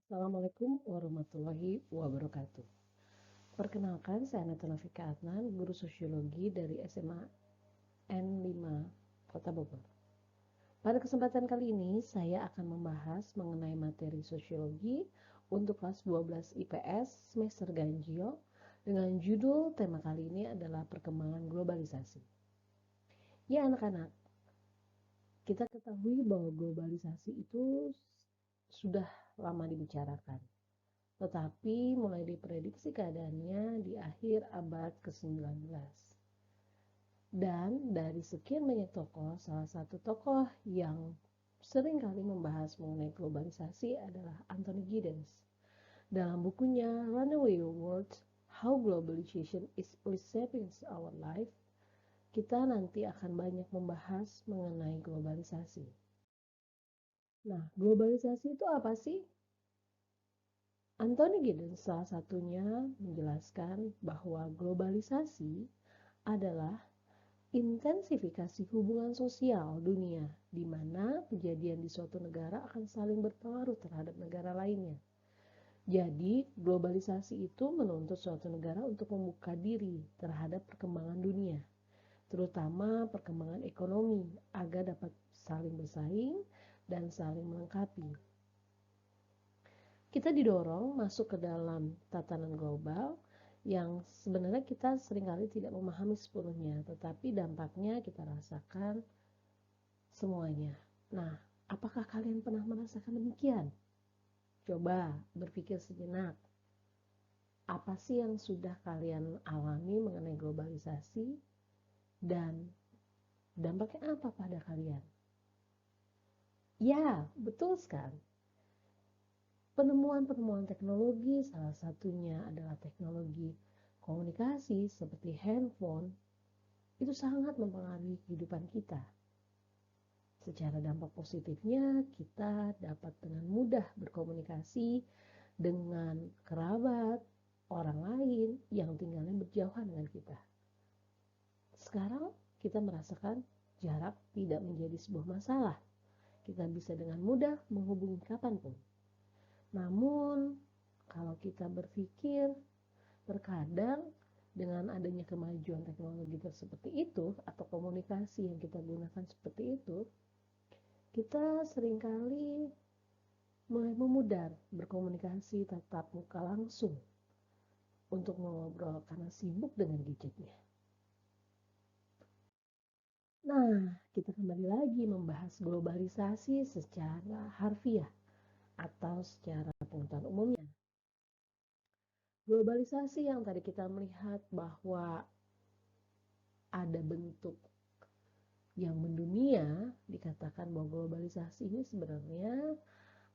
Assalamualaikum warahmatullahi wabarakatuh. Perkenalkan, saya Nata Nafika Adnan, guru sosiologi dari SMA N5 Kota Bogor. Pada kesempatan kali ini, saya akan membahas mengenai materi sosiologi untuk kelas 12 IPS semester ganjil dengan judul tema kali ini adalah perkembangan globalisasi. Ya anak-anak, kita ketahui bahwa globalisasi itu sudah lama dibicarakan. Tetapi mulai diprediksi keadaannya di akhir abad ke-19. Dan dari sekian banyak tokoh, salah satu tokoh yang sering kali membahas mengenai globalisasi adalah Anthony Giddens. Dalam bukunya Runaway World, How Globalization is Reshaping Our Life, kita nanti akan banyak membahas mengenai globalisasi. Nah, globalisasi itu apa sih? Anthony Giddens salah satunya menjelaskan bahwa globalisasi adalah intensifikasi hubungan sosial dunia di mana kejadian di suatu negara akan saling berpengaruh terhadap negara lainnya. Jadi, globalisasi itu menuntut suatu negara untuk membuka diri terhadap perkembangan dunia, terutama perkembangan ekonomi agar dapat saling bersaing dan saling melengkapi. Kita didorong masuk ke dalam tatanan global yang sebenarnya kita seringkali tidak memahami sepenuhnya, tetapi dampaknya kita rasakan semuanya. Nah, apakah kalian pernah merasakan demikian? Coba berpikir sejenak. Apa sih yang sudah kalian alami mengenai globalisasi dan dampaknya apa pada kalian? Ya, betul sekali. Penemuan-penemuan teknologi salah satunya adalah teknologi komunikasi seperti handphone itu sangat mempengaruhi kehidupan kita. Secara dampak positifnya kita dapat dengan mudah berkomunikasi dengan kerabat, orang lain yang tinggalnya berjauhan dengan kita. Sekarang kita merasakan jarak tidak menjadi sebuah masalah. Kita bisa dengan mudah menghubungi kapanpun. Namun, kalau kita berpikir, terkadang dengan adanya kemajuan teknologi seperti itu atau komunikasi yang kita gunakan seperti itu, kita seringkali mulai memudar berkomunikasi tatap muka langsung untuk mengobrol karena sibuk dengan gadgetnya. Nah, kita kembali lagi membahas globalisasi secara harfiah atau secara pengetahuan umumnya. Globalisasi yang tadi kita melihat bahwa ada bentuk yang mendunia, dikatakan bahwa globalisasi ini sebenarnya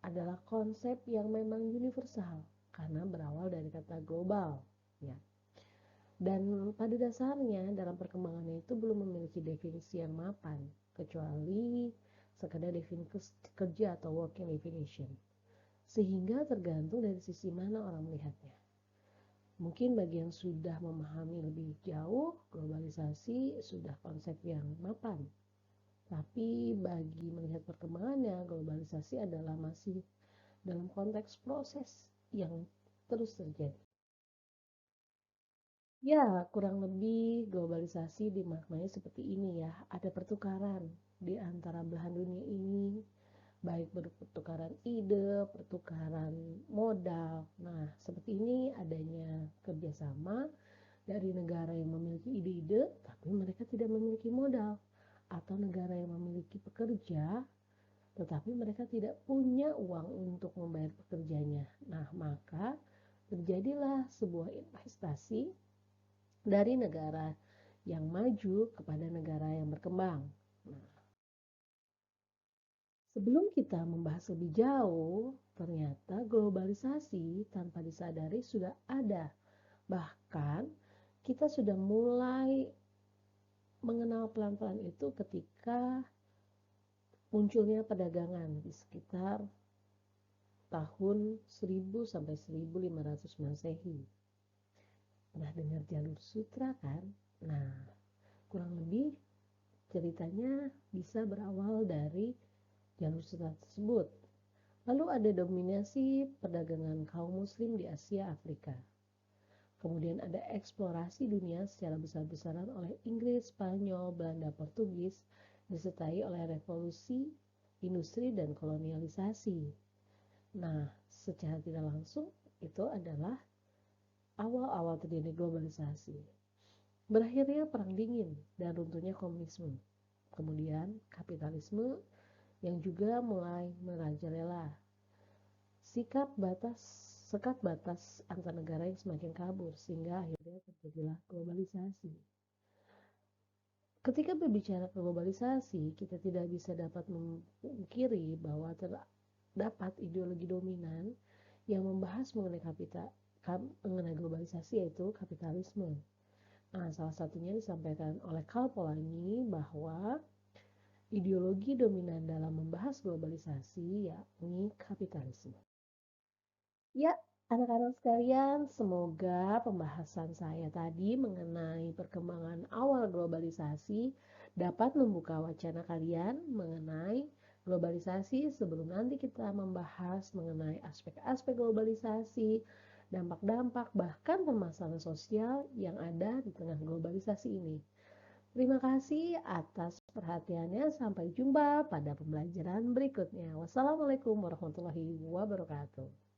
adalah konsep yang memang universal karena berawal dari kata global, ya. Dan pada dasarnya dalam perkembangannya itu belum memiliki definisi yang mapan kecuali sekadar definisi kerja atau working definition. Sehingga tergantung dari sisi mana orang melihatnya. Mungkin bagi yang sudah memahami lebih jauh, globalisasi sudah konsep yang mapan. Tapi bagi melihat perkembangannya, globalisasi adalah masih dalam konteks proses yang terus terjadi. Ya, kurang lebih globalisasi dimaknai seperti ini ya. Ada pertukaran di antara belahan dunia ini, baik pertukaran ide, pertukaran modal. Nah, seperti ini adanya kerjasama dari negara yang memiliki ide-ide, tapi mereka tidak memiliki modal. Atau negara yang memiliki pekerja, tetapi mereka tidak punya uang untuk membayar pekerjanya. Nah, maka terjadilah sebuah investasi dari negara yang maju kepada negara yang berkembang. Nah, sebelum kita membahas lebih jauh, ternyata globalisasi tanpa disadari sudah ada. Bahkan kita sudah mulai mengenal pelan-pelan itu ketika munculnya perdagangan di sekitar tahun 1000 sampai 1500 Masehi. Nah, dengar jalur sutra kan? Nah, kurang lebih ceritanya bisa berawal dari jalur sutra tersebut. Lalu ada dominasi perdagangan kaum muslim di Asia Afrika. Kemudian ada eksplorasi dunia secara besar-besaran oleh Inggris, Spanyol, Belanda, Portugis, disertai oleh revolusi industri dan kolonialisasi. Nah, secara tidak langsung itu adalah awal-awal terjadi globalisasi. Berakhirnya perang dingin dan runtuhnya komunisme. Kemudian kapitalisme yang juga mulai merajalela. Sikap batas sekat batas antar negara yang semakin kabur sehingga akhirnya terjadilah globalisasi. Ketika berbicara globalisasi, kita tidak bisa dapat memungkiri bahwa terdapat ideologi dominan yang membahas mengenai globalisasi, yaitu kapitalisme. Nah, salah satunya disampaikan oleh Karl Polanyi bahwa ideologi dominan dalam membahas globalisasi yakni kapitalisme. Ya, anak-anak sekalian, semoga pembahasan saya tadi mengenai perkembangan awal globalisasi dapat membuka wacana kalian mengenai globalisasi sebelum nanti kita membahas mengenai aspek-aspek globalisasi, dampak-dampak, bahkan permasalahan sosial yang ada di tengah globalisasi ini. Terima kasih atas perhatiannya. Sampai jumpa pada pembelajaran berikutnya. Wassalamualaikum warahmatullahi wabarakatuh.